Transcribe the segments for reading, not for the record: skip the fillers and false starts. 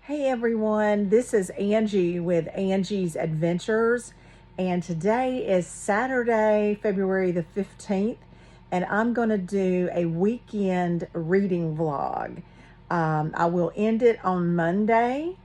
Hey everyone, this is Angie with Angie's Adventures, and today is Saturday, February the 15th, and I'm going to do a weekend reading vlog. I will end it on Monday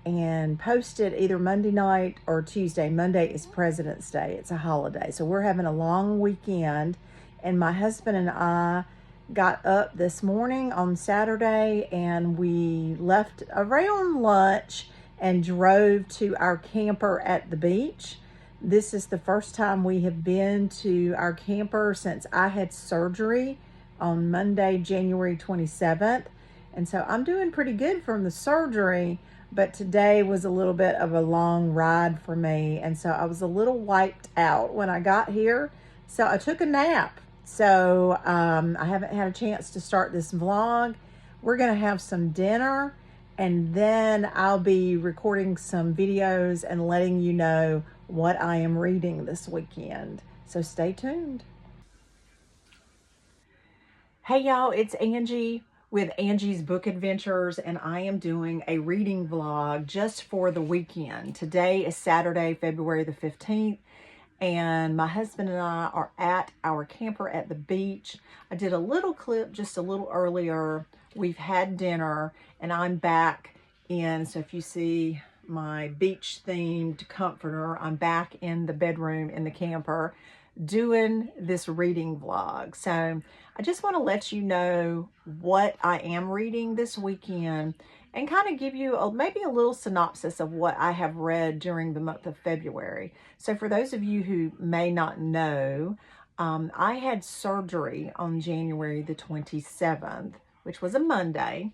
and post it either Monday night or Tuesday. Monday is President's Day, it's a holiday, so we're having a long weekend, and my husband and I got up this morning on Saturday and we left around lunch and drove to our camper at the beach. This is the first time we have been to our camper since I had surgery on Monday, January 27th. And so I'm doing pretty good from the surgery, but today was a little bit of a long ride for me. And so I was a little wiped out when I got here. So I took a nap. So I haven't had a chance to start this vlog. We're gonna have some dinner and then I'll be recording some videos and letting you know what I am reading this weekend. So stay tuned. Hey y'all, it's Angie with Angie's Book Adventures, and I am doing a reading vlog just for the weekend. Today is Saturday, February the 15th. And my husband and I are at our camper at the beach. I did a little clip just a little earlier. We've had dinner and I'm back in. So if you see my beach themed comforter, I'm back in the bedroom in the camper doing this reading vlog. So I just want to let you know what I am reading this weekend and kind of give you maybe a little synopsis of what I have read during the month of February. So for those of you who may not know, I had surgery on January the 27th, which was a Monday.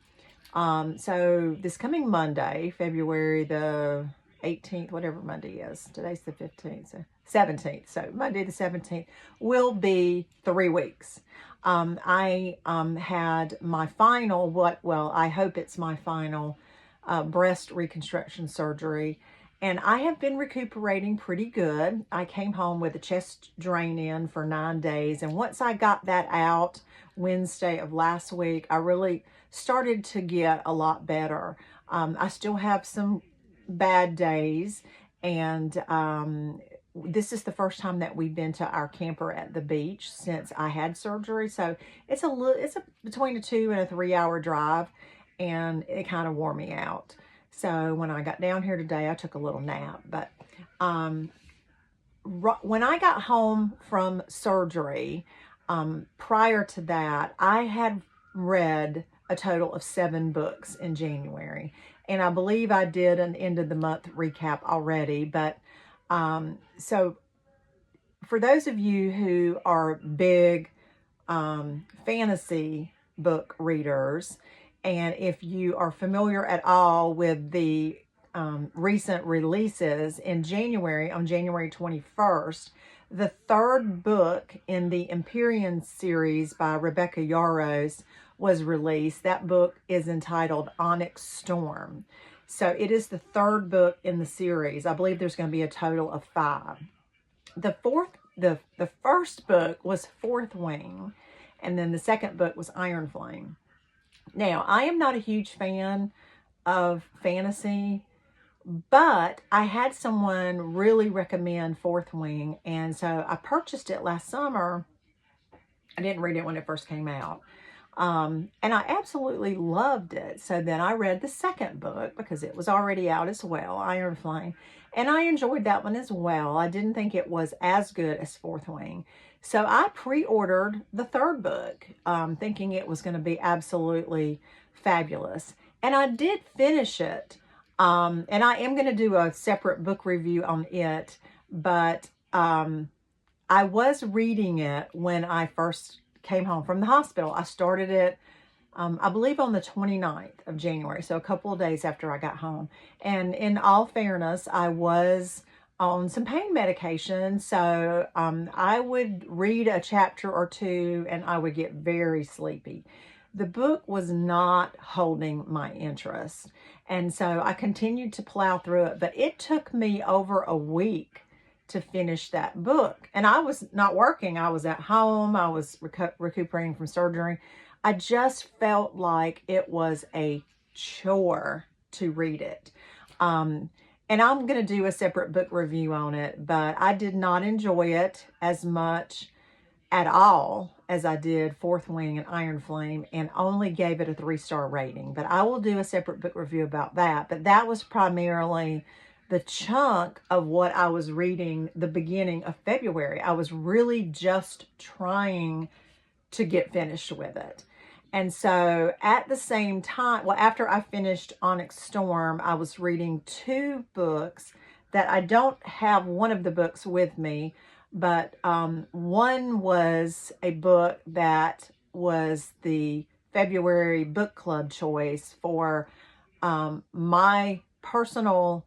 So this coming Monday, February the 18th, whatever Monday is, today's the 15th, so 17th. So Monday the 17th will be 3 weeks. I had my final, I hope it's my final breast reconstruction surgery. And I have been recuperating pretty good. I came home with a chest drain in for 9 days. And once I got that out Wednesday of last week, I really started to get a lot better. I still have some bad days, and this is the first time that we've been to our camper at the beach since I had surgery. So it's between a 2 and a 3 hour drive, and it kind of wore me out. So when I got down here today, I took a little nap. But when I got home from surgery, prior to that, I had read a total of 7 books in January. And I believe I did an end of the month recap already. But so for those of you who are big fantasy book readers, and if you are familiar at all with the recent releases in January, on January 21st, the 3rd book in the Empyrean series by Rebecca Yarros was released. That book is entitled Onyx Storm. So it is the 3rd book in the series. I believe there's going to be a total of 5. The first book was Fourth Wing, and then the second book was Iron Flame. Now, I am not a huge fan of fantasy, but I had someone really recommend Fourth Wing, and so I purchased it last summer. I didn't read it when it first came out. And I absolutely loved it. So then I read the second book because it was already out as well, Iron Flame. And I enjoyed that one as well. I didn't think it was as good as Fourth Wing. So I pre-ordered the 3rd book, thinking it was going to be absolutely fabulous. And I did finish it. And I am going to do a separate book review on it. But I was reading it when I first came home from the hospital. I started it, I believe, on the 29th of January, so a couple of days after I got home. And in all fairness, I was on some pain medication, so I would read a chapter or 2 and I would get very sleepy. The book was not holding my interest, and so I continued to plow through it, but it took me over a week to finish that book. And I was not working. I was at home. I was recuperating from surgery. I just felt like it was a chore to read it. And I'm going to do a separate book review on it, but I did not enjoy it as much at all as I did Fourth Wing and Iron Flame, and only gave it a 3-star rating. But I will do a separate book review about that. But that was primarily the chunk of what I was reading the beginning of February. I was really just trying to get finished with it. And so at the same time, well, after I finished Onyx Storm, I was reading 2 books that I don't have one of the books with me, but one was a book that was the February book club choice for my personal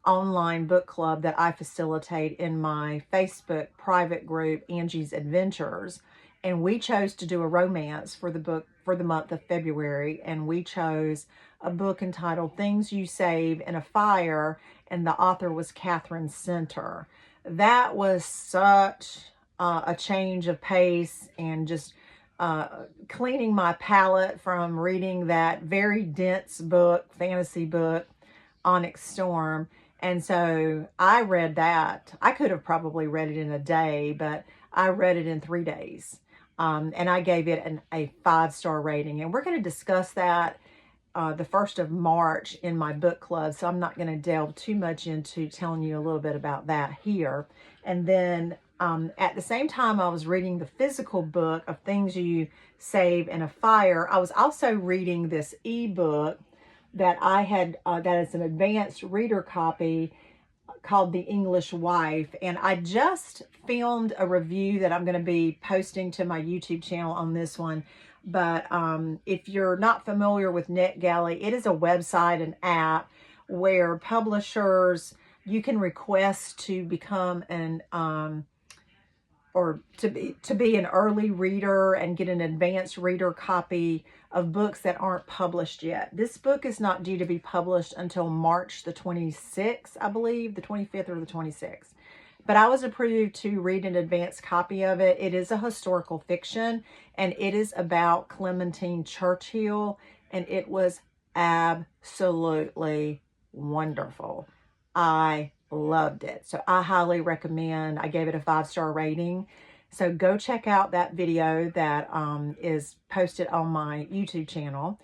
online book club that I facilitate in my Facebook private group, Angie's Adventures. And we chose to do a romance for the book for the month of February. And we chose a book entitled Things You Save in a Fire. And the author was Catherine Center. That was such a change of pace, and just cleaning my palate from reading that very dense book, fantasy book, Onyx Storm. And so I read that. I could have probably read it in a day, but I read it in 3 days. And I gave it a 5-star rating. And we're going to discuss that the 1st of March in my book club. So I'm not going to delve too much into telling you a little bit about that here. And then at the same time I was reading the physical book of Things You Save in a Fire, I was also reading this ebook that I had, that is an advanced reader copy called The English Wife. And I just filmed a review that I'm going to be posting to my YouTube channel on this one. But if you're not familiar with NetGalley, it is a website and app where publishers, you can request to become an or to be an early reader and get an advanced reader copy of books that aren't published yet. This book is not due to be published until March the 26th, I believe, the 25th or the 26th. But I was approved to read an advanced copy of it. It is a historical fiction, and it is about Clementine Churchill, and it was absolutely wonderful. I loved it. So I highly recommend. I gave it a 5-star rating. So go check out that video that is posted on my YouTube channel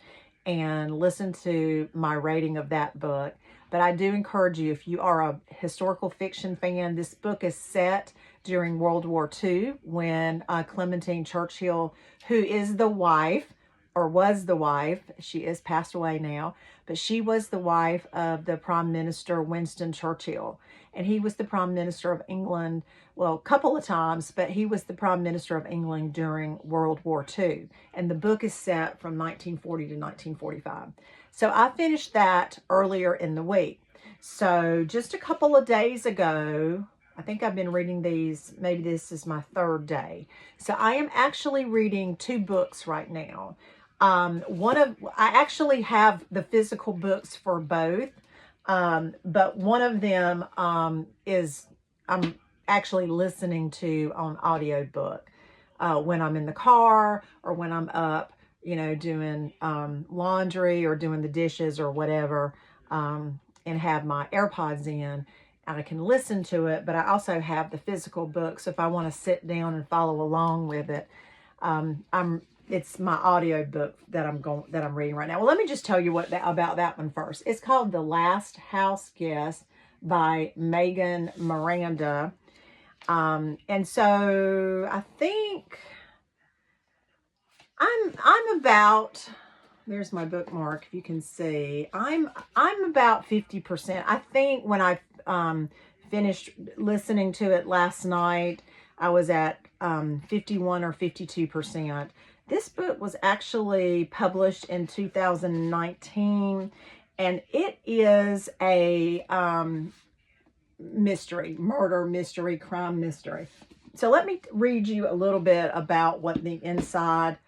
and listen to my rating of that book. But I do encourage you, if you are a historical fiction fan, this book is set during World War II when Clementine Churchill, who is the wife, or was the wife, she is passed away now, but she was the wife of the Prime Minister Winston Churchill. And he was the Prime Minister of England, well, a couple of times, but he was the Prime Minister of England during World War II. And the book is set from 1940 to 1945. So I finished that earlier in the week. So just a couple of days ago, I think I've been reading these, maybe this is my 3rd day. So I am actually reading 2 books right now. I actually have the physical books for both, but one of them is I'm actually listening to on audiobook when I'm in the car or when I'm up, you know, doing laundry or doing the dishes or whatever, and have my AirPods in. And I can listen to it, but I also have the physical book. So if I want to sit down and follow along with it, it's my audio book that I'm reading right now. Well, let me just tell you about that one first. It's called The Last House Guest by Megan Miranda. And so I think I'm about, there's my bookmark, if you can see. I'm about 50%. I think when I finished listening to it last night, I was at 51 or 52%. This book was actually published in 2019, and it is a murder mystery, crime mystery. So let me read you a little bit about what the inside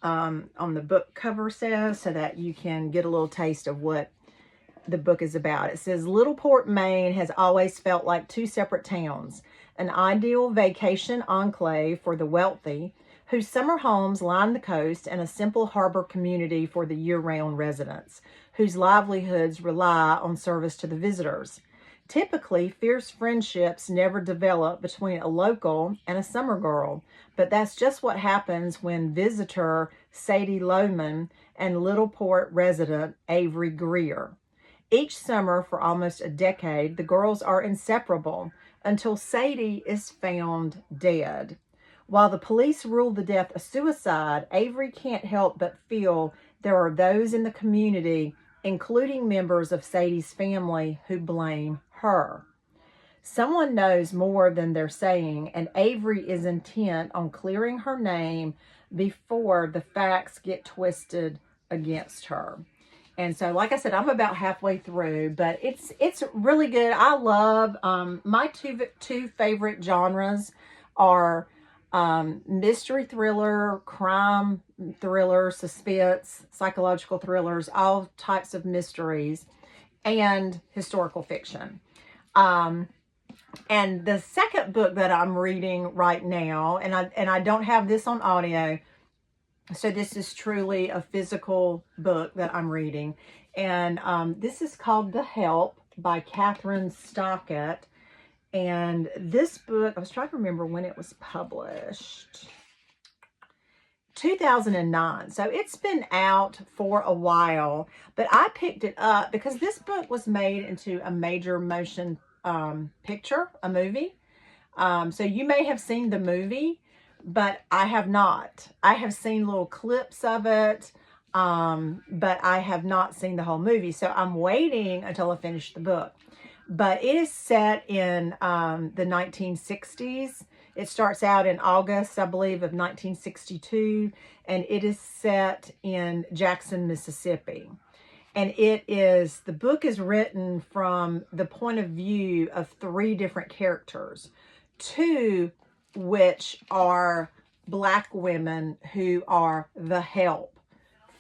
on the book cover says, so that you can get a little taste of what the book is about. It says, Littleport, Maine has always felt like 2 separate towns, an ideal vacation enclave for the wealthy whose summer homes line the coast and a simple harbor community for the year-round residents, whose livelihoods rely on service to the visitors. Typically, fierce friendships never develop between a local and a summer girl, but that's just what happens when visitor Sadie Lohman and Littleport resident Avery Greer. Each summer for almost a decade, the girls are inseparable until Sadie is found dead. While the police rule the death a suicide, Avery can't help but feel there are those in the community, including members of Sadie's family, who blame her. Someone knows more than they're saying, and Avery is intent on clearing her name before the facts get twisted against her. And so, like I said, I'm about halfway through, but it's really good. I love, my two favorite genres are mystery thriller, crime thriller, suspense, psychological thrillers, all types of mysteries, and historical fiction. And the second book that I'm reading right now, and I don't have this on audio, so this is truly a physical book that I'm reading. And this is called The Help by Catherine Stockett. And this book, I was trying to remember when it was published. 2009. So it's been out for a while, but I picked it up because this book was made into a major motion picture, a movie. So you may have seen the movie, but I have not. I have seen little clips of it, but I have not seen the whole movie. So I'm waiting until I finish the book. But it is set in the 1960s. It starts out in August, I believe, of 1962, and it is set in Jackson, Mississippi. And the book is written from the point of view of 3 different characters, 2 which are Black women who are the help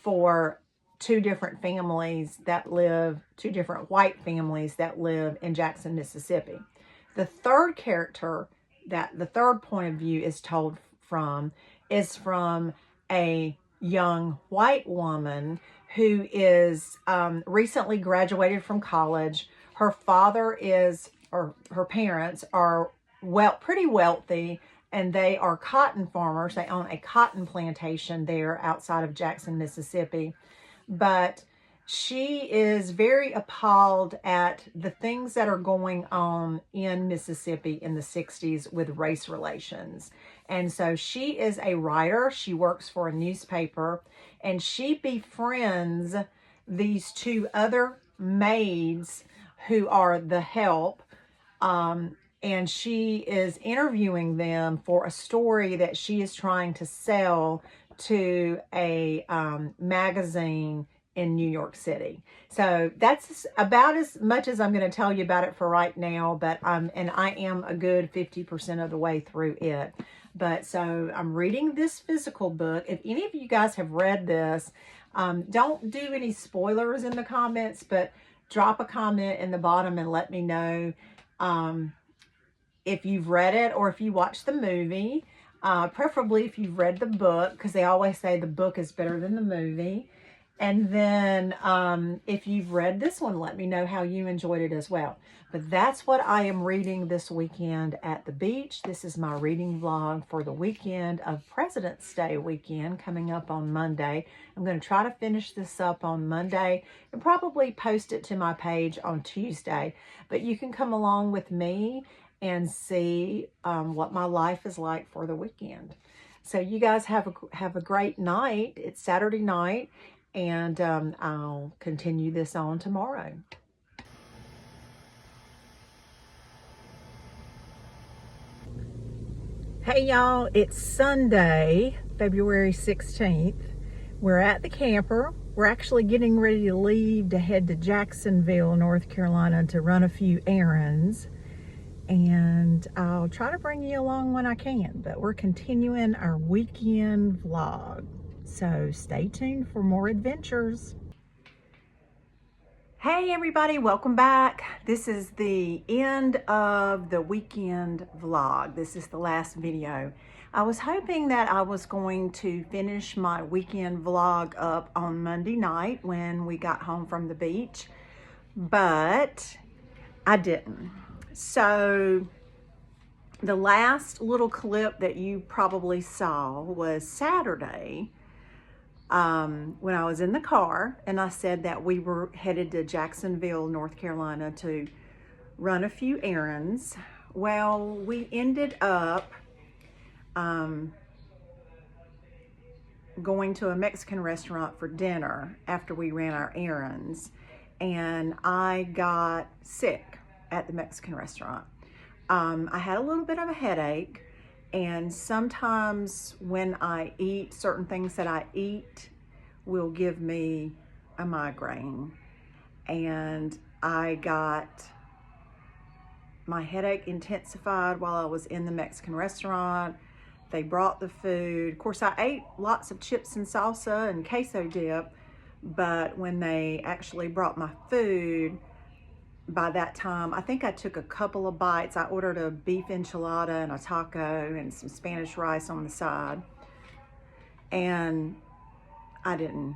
for 2 different families that live, 2 different white families that live in Jackson, Mississippi. The third character that the third point of view is told from is from a young white woman who is recently graduated from college. Her father or her parents are pretty wealthy, and they are cotton farmers. They own a cotton plantation there outside of Jackson, Mississippi. But she is very appalled at the things that are going on in Mississippi in the 60s with race relations. And so she is a writer. She works for a newspaper, and she befriends these 2 other maids who are the help. And she is interviewing them for a story that she is trying to sell to a magazine in New York City. So that's about as much as I'm going to tell you about it for right now, but and I am a good 50% of the way through it. But so I'm reading this physical book. If any of you guys have read this, don't do any spoilers in the comments, but drop a comment in the bottom and let me know if you've read it or if you watched the movie. Preferably if you've read the book, because they always say the book is better than the movie. And then if you've read this one, let me know how you enjoyed it as well. But that's what I am reading this weekend at the beach. This is my reading vlog for the weekend of President's Day weekend coming up on Monday. I'm going to try to finish this up on Monday and probably post it to my page on Tuesday. But you can come along with me and see what my life is like for the weekend. So you guys have a great night. It's Saturday night, and I'll continue this on tomorrow. Hey y'all, it's Sunday, February 16th. We're at the camper. We're actually getting ready to leave to head to Jacksonville, North Carolina to run a few errands. And I'll try to bring you along when I can, but we're continuing our weekend vlog. So stay tuned for more adventures. Hey everybody, welcome back. This is the end of the weekend vlog. This is the last video. I was hoping that I was going to finish my weekend vlog up on Monday night when we got home from the beach, but I didn't. So the last little clip that you probably saw was Saturday. When I was in the car and I said that we were headed to Jacksonville, North Carolina to run a few errands. Well, we ended up going to a Mexican restaurant for dinner after we ran our errands, and I got sick at the Mexican restaurant. I had a little bit of a headache, and sometimes when I eat, certain things that I eat will give me a migraine. And I got my headache intensified while I was in the Mexican restaurant. They brought the food. Of course, I ate lots of chips and salsa and queso dip, but when they actually brought my food, by that time, I think I took a couple of bites. I ordered a beef enchilada and a taco and some Spanish rice on the side. And I didn't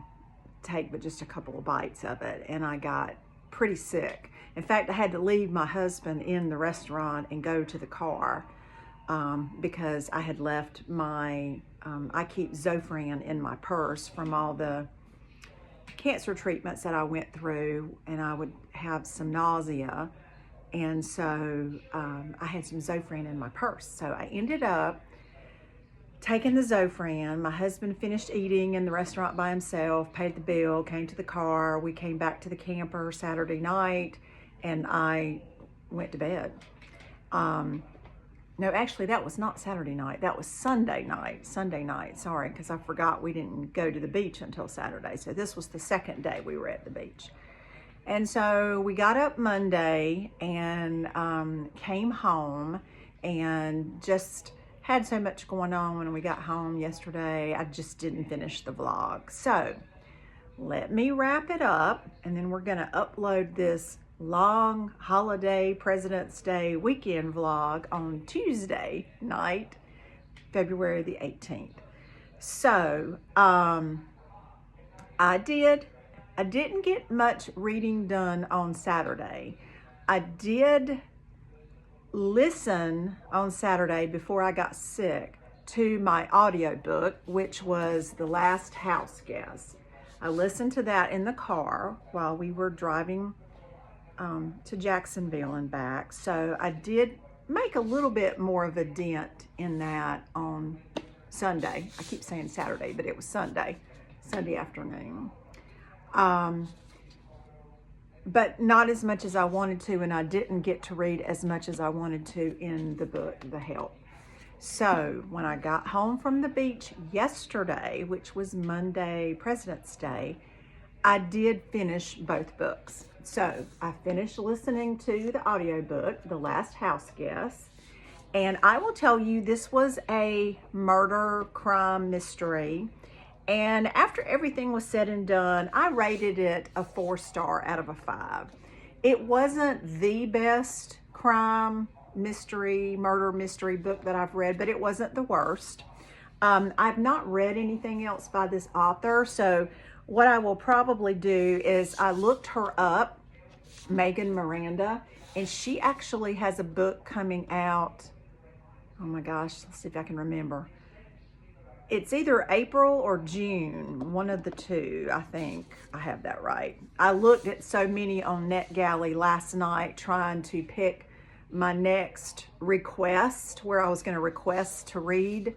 take but just a couple of bites of it, and I got pretty sick. In fact, I had to leave my husband in the restaurant and go to the car because I had left my, I keep Zofran in my purse from all the cancer treatments that I went through, and I would have some nausea, and so I had some Zofran in my purse. So I ended up taking the Zofran. My husband finished eating in the restaurant by himself, paid the bill, came to the car. We came back to the camper Saturday night, and I went to bed. No, actually, that was not Saturday night. That was Sunday night, sorry, because I forgot we didn't go to the beach until Saturday. So this was the second day we were at the beach. And so we got up Monday and came home and just had so much going on when we got home yesterday. I just didn't finish the vlog. So let me wrap it up, and then we're gonna upload this long holiday President's Day weekend vlog on Tuesday night, February the 18th. So I didn't get much reading done on Saturday. I did listen on Saturday before I got sick to my audiobook, which was The Last House Guest. I listened to that in the car while we were driving to Jacksonville and back. So I did make a little bit more of a dent in that on Sunday. I keep saying Saturday, but it was Sunday afternoon. But not as much as I wanted to, and I didn't get to read as much as I wanted to in the book, The Help. So when I got home from the beach yesterday, which was Monday, President's Day, I did finish both books. So I finished listening to the audiobook, The Last House Guest, and I will tell you, this was a murder crime mystery. And after everything was said and done, I rated it a 4-star out of a 5. It wasn't the best crime mystery, murder mystery book that I've read, but it wasn't the worst. I've not read anything else by this author, so what I will probably do is I looked her up, Megan Miranda, and she actually has a book coming out. Oh my gosh, let's see if I can remember. It's either April or June, one of the two. I think I have that right. I looked at so many on NetGalley last night trying to pick my next request, where I was going to request to read,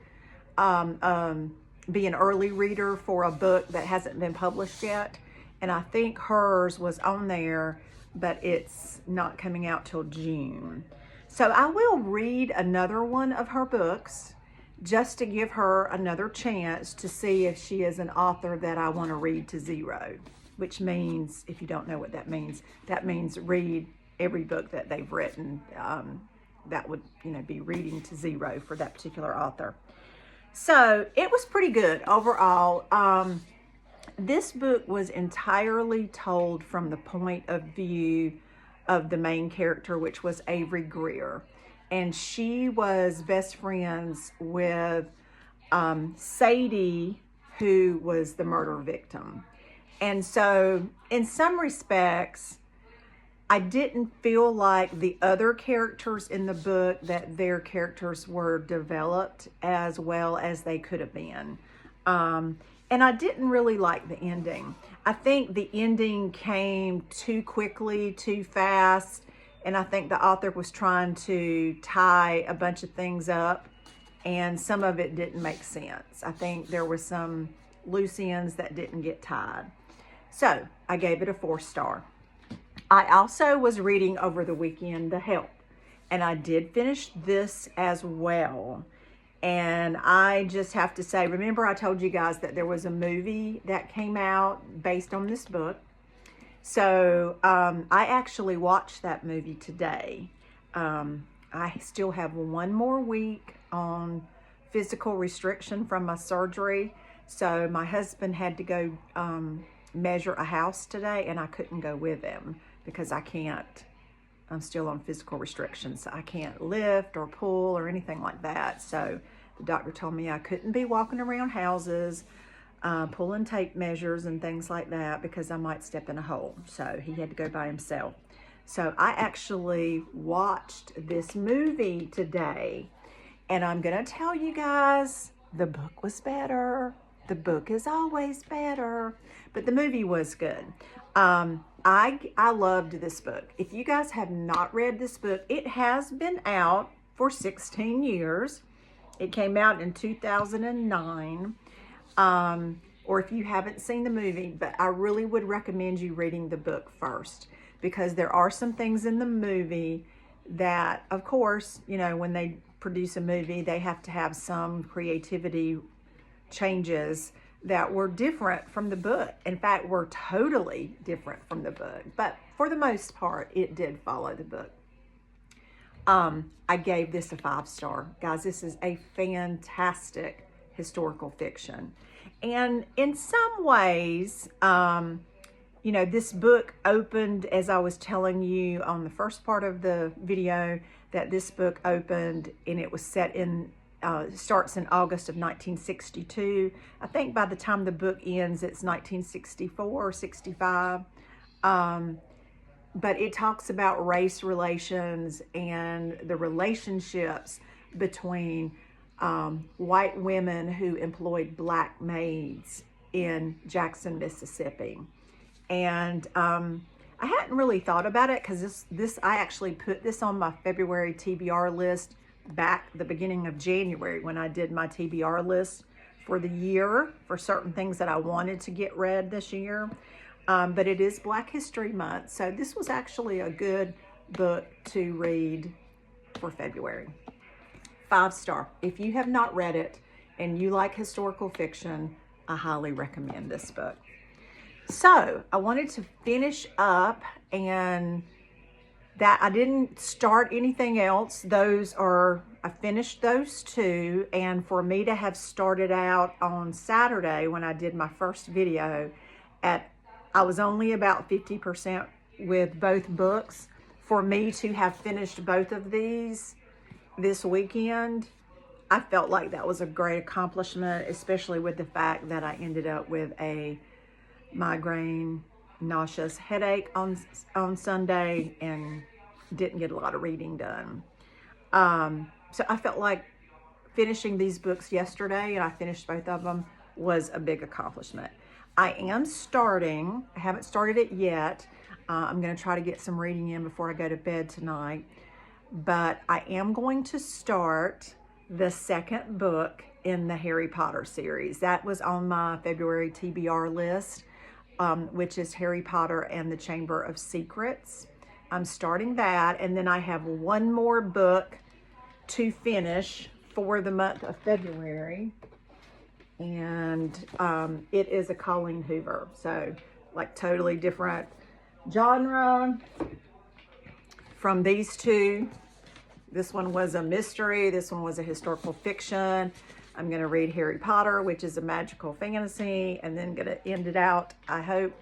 be an early reader for a book that hasn't been published yet. And I think hers was on there, but it's not coming out till June. So I will read another one of her books just to give her another chance to see if she is an author that I want to read to zero, which means, if you don't know what that means read every book that they've written. That would, be reading to zero for that particular author. So it was pretty good overall. This book was entirely told from the point of view of the main character, which was Avery Greer. And she was best friends with Sadie, who was the murder victim. And so in some respects, I didn't feel like the other characters in the book, that their characters were developed as well as they could have been. And I didn't really like the ending. I think the ending came too quickly, too fast, and I think the author was trying to tie a bunch of things up, and some of it didn't make sense. I think there were some loose ends that didn't get tied. So I gave it a 4-star. I also was reading over the weekend The Help, and I did finish this as well. And I just have to say, remember I told you guys that there was a movie that came out based on this book. So I actually watched that movie today. I still have one more week on physical restriction from my surgery. So my husband had to go measure a house today, and I couldn't go with him because I'm still on physical restrictions. I can't lift or pull or anything like that. So the doctor told me I couldn't be walking around houses, pulling tape measures and things like that, because I might step in a hole. So he had to go by himself. So I actually watched this movie today, and I'm going to tell you guys, the book was better. The book is always better, but the movie was good. I loved this book. If you guys have not read this book, it has been out for 16 years. It came out in 2009. Or if you haven't seen the movie, but I really would recommend you reading the book first, because there are some things in the movie that, of course, you know, when they produce a movie, they have to have some creativity changes that were different from the book. In fact, were totally different from the book. But for the most part, it did follow the book. I gave this a 5-star. Guys, this is a fantastic historical fiction. And in some ways, you know, this book opened, as I was telling you on the first part of the video, that this book opened and it was set in starts in August of 1962. I think by the time the book ends, it's 1964 or 65. But it talks about race relations and the relationships between white women who employed black maids in Jackson, Mississippi. And I hadn't really thought about it, because I actually put this on my February TBR list back the beginning of January, when I did my TBR list for the year for certain things that I wanted to get read this year. But it is Black History Month, so this was actually a good book to read for February. 5-star. If you have not read it and you like historical fiction, I highly recommend this book. So I wanted to finish up, and that I didn't start anything else. I finished those 2. And for me to have started out on Saturday when I did my first video, I was only about 50% with both books. For me to have finished both of these this weekend, I felt like that was a great accomplishment, especially with the fact that I ended up with a migraine, nauseous headache on Sunday and didn't get a lot of reading done. So I felt like finishing these books yesterday, and I finished both of them, was a big accomplishment. I haven't started it yet. I'm going to try to get some reading in before I go to bed tonight. But I am going to start the second book in the Harry Potter series. That was on my February TBR list, which is Harry Potter and the Chamber of Secrets. I'm starting that, and then I have one more book to finish for the month of February, and it is a Colleen Hoover. So, like, totally different genre from these two. This one was a mystery. This one was a historical fiction. I'm going to read Harry Potter, which is a magical fantasy, and then going to end it out, I hope.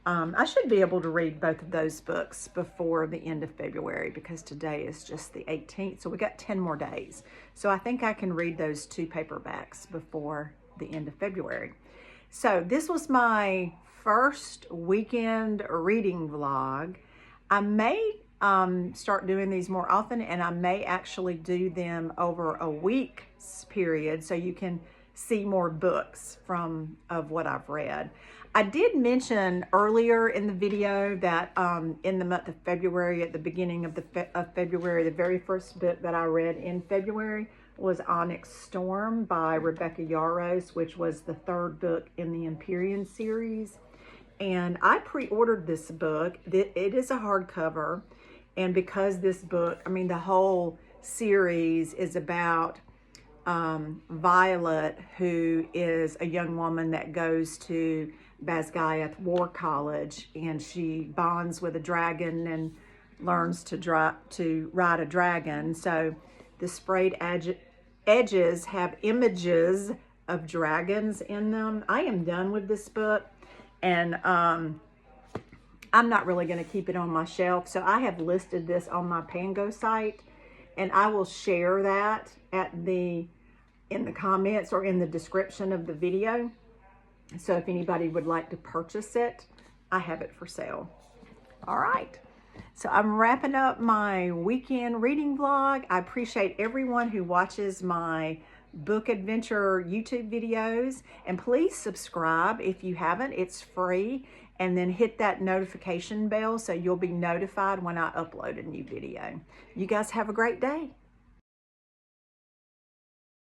I should be able to read both of those books before the end of February, because today is just the 18th, so we got 10 more days. So I think I can read those 2 paperbacks before the end of February. So this was my first weekend reading vlog. I may start doing these more often, and I may actually do them over a week's period so you can see more books of what I've read. I did mention earlier in the video that in the month of February, at the beginning of February, the very first book that I read in February was Onyx Storm by Rebecca Yarros, which was the 3rd book in the Empyrean series. And I pre-ordered this book. It is a hardcover. And because this book, I mean, the whole series is about Violet, who is a young woman that goes to Basgiath War College, and she bonds with a dragon and learns to ride a dragon. So the sprayed edges have images of dragons in them. I am done with this book, and I'm not really going to keep it on my shelf, so I have listed this on my Pango site, and I will share that in the comments or in the description of the video. So if anybody would like to purchase it, I have it for sale. All right. So I'm wrapping up my weekend reading vlog. I appreciate everyone who watches my book adventure YouTube videos. And please subscribe if you haven't. It's free. And then hit that notification bell so you'll be notified when I upload a new video. You guys have a great day.